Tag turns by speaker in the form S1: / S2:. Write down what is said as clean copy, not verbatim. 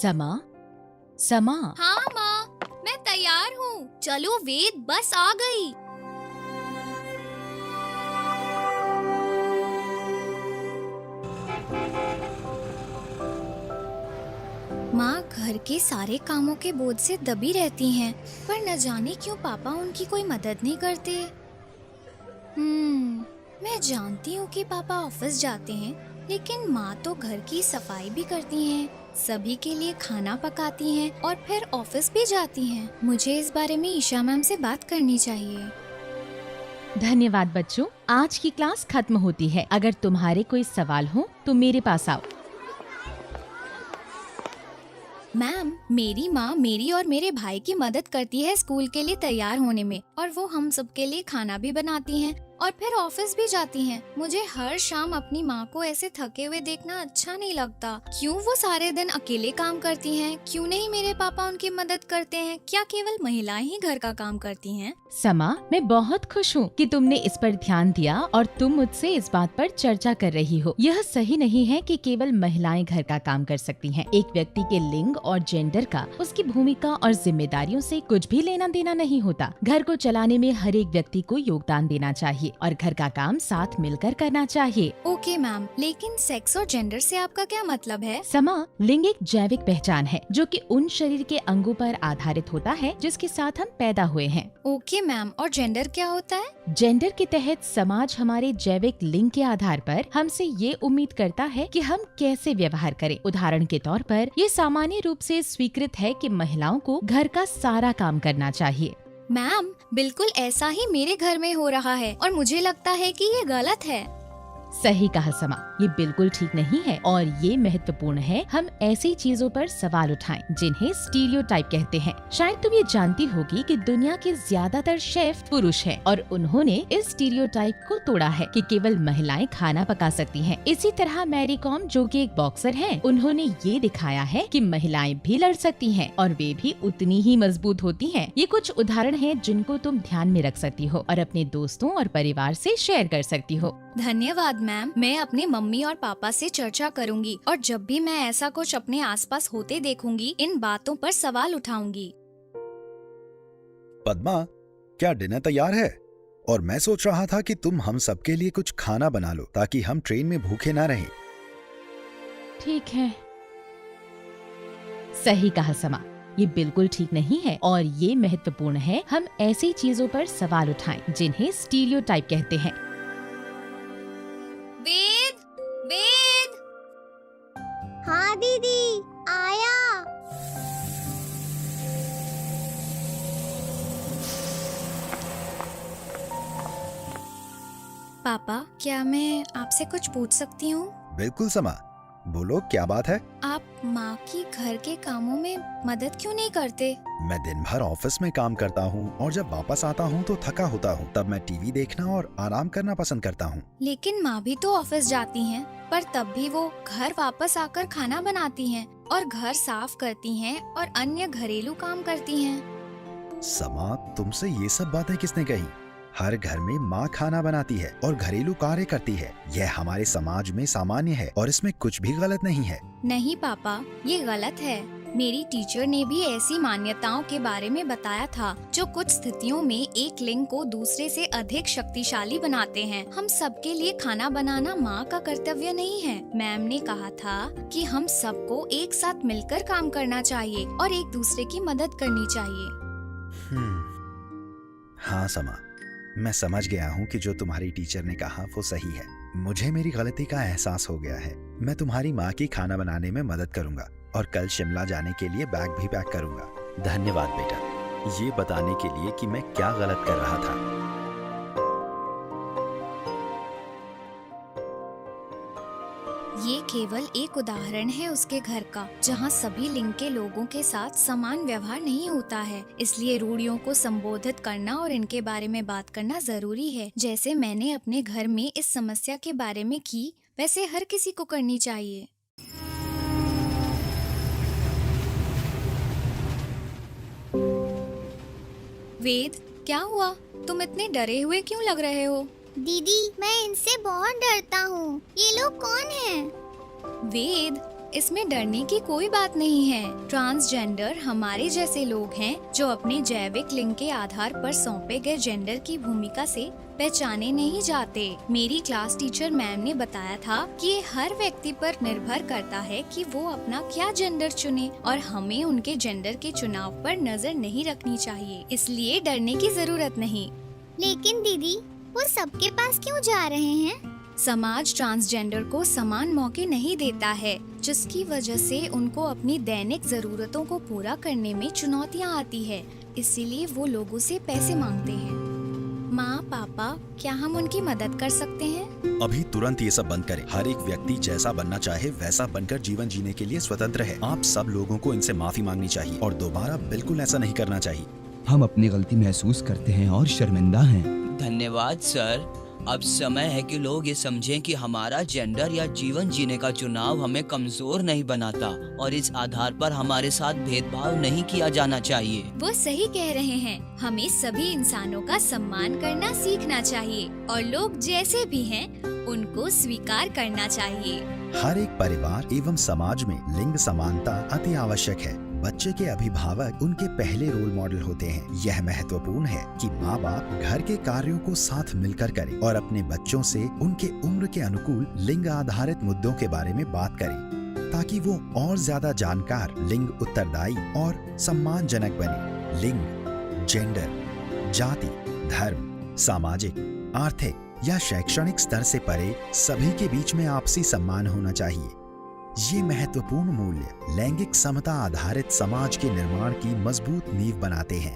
S1: समा, समा।
S2: हाँ माँ, मैं तैयार हूँ। चलो वेद, बस आ गई। माँ घर के सारे कामों के बोझ से दबी रहती हैं, पर न जाने क्यों पापा उनकी कोई मदद नहीं करते। मैं जानती हूँ कि पापा ऑफिस जाते हैं, लेकिन माँ तो घर की सफाई भी करती हैं, सभी के लिए खाना पकाती हैं और फिर ऑफिस भी जाती हैं। मुझे इस बारे में ईशा मैम से बात करनी चाहिए।
S1: धन्यवाद बच्चों, आज की क्लास खत्म होती है। अगर तुम्हारे कोई सवाल हो तो मेरे पास आओ।
S2: मैम, मेरी माँ मेरी और मेरे भाई की मदद करती है स्कूल के लिए तैयार होने में, और वो हम सब के लिए खाना भी बनाती हैं और फिर ऑफिस भी जाती हैं। मुझे हर शाम अपनी माँ को ऐसे थके हुए देखना अच्छा नहीं लगता। क्यों वो सारे दिन अकेले काम करती हैं? क्यों नहीं मेरे पापा उनकी मदद करते हैं? क्या केवल महिलाएं ही घर का काम करती हैं?
S1: समा, मैं बहुत खुश हूँ कि तुमने इस पर ध्यान दिया और तुम मुझसे इस बात पर चर्चा कर रही हो। यह सही नहीं है कि केवल महिलाएं घर का काम कर सकती हैं। एक व्यक्ति के लिंग और जेंडर का उसकी भूमिका और जिम्मेदारियों से कुछ भी लेना देना नहीं होता। घर को चलाने में हर एक व्यक्ति को योगदान देना चाहिए और घर का काम साथ मिलकर करना चाहिए।
S2: ओके मैम, लेकिन सेक्स और जेंडर से आपका क्या मतलब है?
S1: समा, लिंग एक जैविक पहचान है जो कि उन शरीर के अंगों पर आधारित होता है जिसके साथ हम पैदा हुए हैं।
S2: ओके मैम, और जेंडर क्या होता है?
S1: जेंडर के तहत समाज हमारे जैविक लिंग के आधार पर हमसे ये उम्मीद करता है कि हम कैसे व्यवहार करें। उदाहरण के तौर पर ये सामान्य रूप से स्वीकृत है कि महिलाओं को घर का सारा काम करना चाहिए।
S2: मैम, बिल्कुल ऐसा ही मेरे घर में हो रहा है और मुझे लगता है कि ये गलत है।
S1: सही कहा समा, ये बिल्कुल ठीक नहीं है और ये महत्वपूर्ण है हम ऐसी चीजों पर सवाल उठाएं जिन्हें स्टीरियोटाइप कहते हैं। शायद तुम ये जानती होगी कि दुनिया के ज्यादातर शेफ पुरुष हैं और उन्होंने इस स्टीरियोटाइप को तोड़ा है कि केवल महिलाएं खाना पका सकती हैं। इसी तरह मैरी कॉम, जो कि एक बॉक्सर हैं, उन्होंने ये दिखाया है कि महिलाएं भी लड़ सकती हैं और वे भी उतनी ही मजबूत होती हैं। ये कुछ उदाहरण हैं जिनको तुम ध्यान में रख सकती हो और अपने दोस्तों और परिवार से शेयर कर सकती हो।
S2: धन्यवाद मैम, मैं अपने मम्मी और पापा से चर्चा करूंगी और जब भी मैं ऐसा कुछ अपने आसपास होते देखूंगी, इन बातों पर सवाल उठाऊंगी।
S3: पद्मा, क्या डिनर तैयार है? और मैं सोच रहा था कि तुम हम सबके लिए कुछ खाना बना लो ताकि हम ट्रेन में भूखे ना रहें।
S1: ठीक है। सही कहा समा, ये बिल्कुल ठीक नहीं है और ये महत्वपूर्ण है हम ऐसी चीजों पर सवाल उठाएं जिन्हें स्टीरियोटाइप कहते हैं।
S2: वेद, वेद।
S4: हाँ दीदी, आया।
S2: पापा, क्या मैं आपसे कुछ पूछ सकती हूँ?
S3: बिल्कुल समा, बोलो क्या बात है?
S2: आप माँ की घर के कामों में मदद क्यों नहीं करते?
S3: मैं दिन भर ऑफिस में काम करता हूँ और जब वापस आता हूँ तो थका होता हूँ। तब मैं टीवी देखना और आराम करना पसंद करता हूँ।
S2: लेकिन माँ भी तो ऑफिस जाती हैं, पर तब भी वो घर वापस आकर खाना बनाती हैं और घर साफ करती हैं और अन्य घरेलू काम करती हैं।
S3: समा, तुमसे ये सब बातें किसने कही? हर घर में माँ खाना बनाती है और घरेलू कार्य करती है। यह हमारे समाज में सामान्य है और इसमें कुछ भी गलत नहीं है।
S2: नहीं पापा, ये गलत है। मेरी टीचर ने भी ऐसी मान्यताओं के बारे में बताया था जो कुछ स्थितियों में एक लिंग को दूसरे से अधिक शक्तिशाली बनाते हैं। हम सबके लिए खाना बनाना माँ का कर्तव्य नहीं है। मैम ने कहा था कि हम सबको एक साथ मिलकर काम करना चाहिए और एक दूसरे की मदद करनी चाहिए।
S3: हाँ समा, मैं समझ गया हूँ कि जो तुम्हारी टीचर ने कहा वो सही है। मुझे मेरी गलती का एहसास हो गया है। मैं तुम्हारी माँ की खाना बनाने में मदद करूंगा और कल शिमला जाने के लिए बैग भी पैक करूंगा। धन्यवाद बेटा, ये बताने के लिए कि मैं क्या गलत कर रहा था।
S2: ये केवल एक उदाहरण है उसके घर का, जहाँ सभी लिंग के लोगों के साथ समान व्यवहार नहीं होता है। इसलिए रूढ़ियों को संबोधित करना और इनके बारे में बात करना जरूरी है। जैसे मैंने अपने घर में इस समस्या के बारे में की, वैसे हर किसी को करनी चाहिए। वेद, क्या हुआ? तुम इतने डरे हुए क्यों लग रहे हो?
S4: दीदी, मैं इनसे बहुत डरता हूँ। ये लोग कौन हैं?
S2: वेद, इसमें डरने की कोई बात नहीं है। ट्रांसजेंडर हमारे जैसे लोग हैं जो अपने जैविक लिंग के आधार पर सौंपे गए जेंडर की भूमिका से पहचाने नहीं जाते। मेरी क्लास टीचर मैम ने बताया था कि ये हर व्यक्ति पर निर्भर करता है कि वो अपना क्या जेंडर चुने और हमें उनके जेंडर के चुनाव पर नजर नहीं रखनी चाहिए, इसलिए डरने की जरूरत नहीं।
S4: लेकिन दीदी, वो सबके पास क्यों जा रहे हैं?
S2: समाज ट्रांसजेंडर को समान मौके नहीं देता है, जिसकी वजह से उनको अपनी दैनिक जरूरतों को पूरा करने में चुनौतियाँ आती है। इसीलिए वो लोगों से पैसे मांगते हैं। माँ पापा, क्या हम उनकी मदद कर सकते हैं?
S3: अभी तुरंत ये सब बंद करें। हर एक व्यक्ति जैसा बनना चाहे वैसा बनकर जीवन जीने के लिए स्वतंत्र है। आप सब लोगों को इनसे माफी मांगनी चाहिए और दोबारा बिल्कुल ऐसा नहीं करना चाहिए।
S5: हम अपनी गलती महसूस करते हैं और शर्मिंदा हैं।
S6: धन्यवाद सर। अब समय है कि लोग ये समझें कि हमारा जेंडर या जीवन जीने का चुनाव हमें कमजोर नहीं बनाता और इस आधार पर हमारे साथ भेदभाव नहीं किया जाना चाहिए।
S2: वो सही कह रहे हैं। हमें सभी इंसानों का सम्मान करना सीखना चाहिए और लोग जैसे भी हैं उनको स्वीकार करना चाहिए।
S3: हर एक परिवार एवं समाज में लिंग समानता अति आवश्यक है। बच्चे के अभिभावक उनके पहले रोल मॉडल होते हैं। यह महत्वपूर्ण है कि माँ बाप घर के कार्यों को साथ मिलकर करें और अपने बच्चों से उनके उम्र के अनुकूल लिंग आधारित मुद्दों के बारे में बात करें, ताकि वो और ज्यादा जानकार, लिंग उत्तरदायी और सम्मानजनक बने। लिंग, जेंडर, जाति, धर्म, सामाजिक, आर्थिक या शैक्षणिक स्तर से परे सभी के बीच में आपसी सम्मान होना चाहिए। ये महत्वपूर्ण मूल्य लैंगिक समता आधारित समाज के निर्माण की मजबूत नींव बनाते हैं।